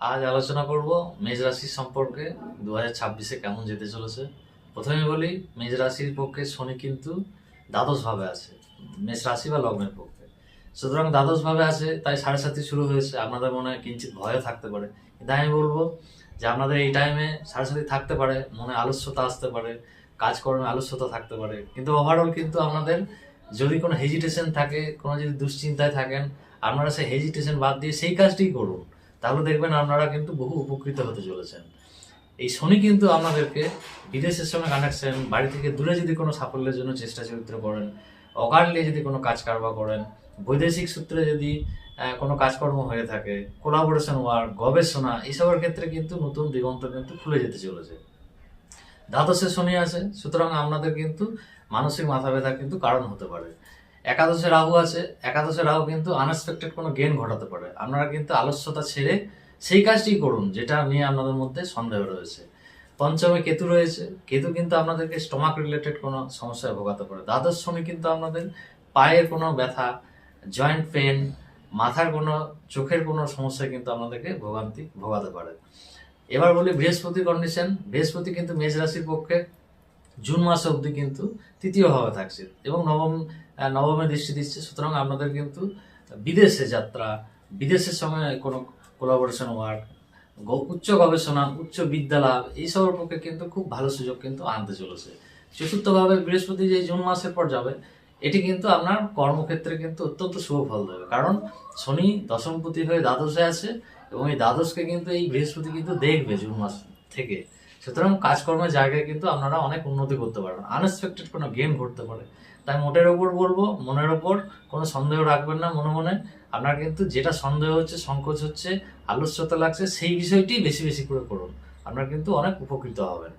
আজ আলোচনা করব মেষ রাশি সম্পর্কে। 2026-এ কেমন যেতে চলেছে। প্রথমে বলি, মেষ রাশির পক্ষে শনি কিন্তু দ্বাদশ ভাবে আছে, মেষ রাশি বা লগ্নের পক্ষে। সুতরাং দ্বাদশ ভাবে আছে, তাই 7.5 শুরু হয়েছে। আপনাদের মনে কিঞ্চিত ভয়ও থাকতে পারে, কিন্তু আমি বলবো যে আপনাদের এই টাইমে 7.5 থাকতে পারে, মনে আলস্যতা আসতে পারে, কাজকর্মে আলস্যতা থাকতে পারে, কিন্তু ওভারঅল কিন্তু আপনাদের যদি কোনো হেজিটেশন থাকে, কোনো যদি দুশ্চিন্তায় থাকেন, আপনারা সেই হেজিটেশন বাদ দিয়ে সেই কাজটিই করুন। তাহলে দেখবেন আপনারা কিন্তু বহু উপকৃত হতে চলেছেন। এই শনি কিন্তু আপনাদেরকে বিদেশের সঙ্গে কানেকশন, বাড়ি থেকে দূরে যদি কোনো সাফল্যের জন্য চেষ্টা চরিত্র করেন, অকারণে যদি কোনো কাজ কারবার করেন, বৈদেশিক সূত্রে যদি কোনো কাজকর্ম হয়ে থাকে, কোলাবোরেশন ওয়ার্ক, গবেষণা, এইসবের ক্ষেত্রে কিন্তু নতুন দিগন্ত কিন্তু খুলে যেতে চলেছে। দ্বাদশে শনি আছে, সুতরাং আপনাদের কিন্তু মানসিক মাথা ব্যথা কিন্তু কারণ হতে পারে। একাদশে রাহু আছে, একাদশে রাহু কিন্তু আনএক্সপেক্টেড কোনো গেন ঘটাতে পারে। আপনারা কিন্তু আলস্যতা ছেড়ে সেই কাজটি করুন যেটা নিয়ে আপনাদের মধ্যে সন্দেহ রয়েছে। পঞ্চমে কেতু রয়েছে, কেতু কিন্তু আপনাদেরকে স্টমাক রিলেটেড কোনো সমস্যায় ভোগাতে পারে। দ্বাদশ শনি কিন্তু আপনাদের পায়ের কোনো ব্যথা, জয়েন্ট পেন, মাথার কোনো, চোখের কোনো সমস্যায় কিন্তু আপনাদেরকে ভোগাতে পারে। এবার বলি বৃহস্পতির কন্ডিশন। বৃহস্পতি কিন্তু মেষ রাশির পক্ষে জুন মাস অবধি কিন্তু তৃতীয় ভাবে থাকছে এবং নবমে দৃষ্টি দিচ্ছে। সুতরাং আপনাদের কিন্তু বিদেশে যাত্রা, বিদেশের সঙ্গে কোনো কোলাবোরেশন ওয়ার্ক, উচ্চ গবেষণা, উচ্চ বিদ্যা লাভ, এইসবের পক্ষে কিন্তু খুব ভালো সুযোগ কিন্তু আনতে চলেছে। চতুর্থভাবে বৃহস্পতি যে জুন মাসের পর যাবে, এটি কিন্তু আপনার কর্মক্ষেত্রে কিন্তু অত্যন্ত শুভ ফল দেবে, কারণ শনি দশমপতি হয়ে দ্বাদশে আছে এবং এই দ্বাদশকে কিন্তু এই বৃহস্পতি কিন্তু দেখবে জুন মাস থেকে। সুতরাং কাজকর্মের জায়গায় কিন্তু আপনারা অনেক উন্নতি করতে পারবেন, আনএক্সপেক্টেড কোনো গেম ঘটতে পারে। তাই মোটের ওপর বলবো, মনের ওপর কোনো সন্দেহ রাখবেন না। মনে মনে আপনার কিন্তু যেটা সন্দেহ হচ্ছে, সংকোচ হচ্ছে, আলস্যতা লাগছে, সেই বিষয়টি বেশি বেশি করে করুন। আপনারা কিন্তু অনেক উপকৃত হবেন।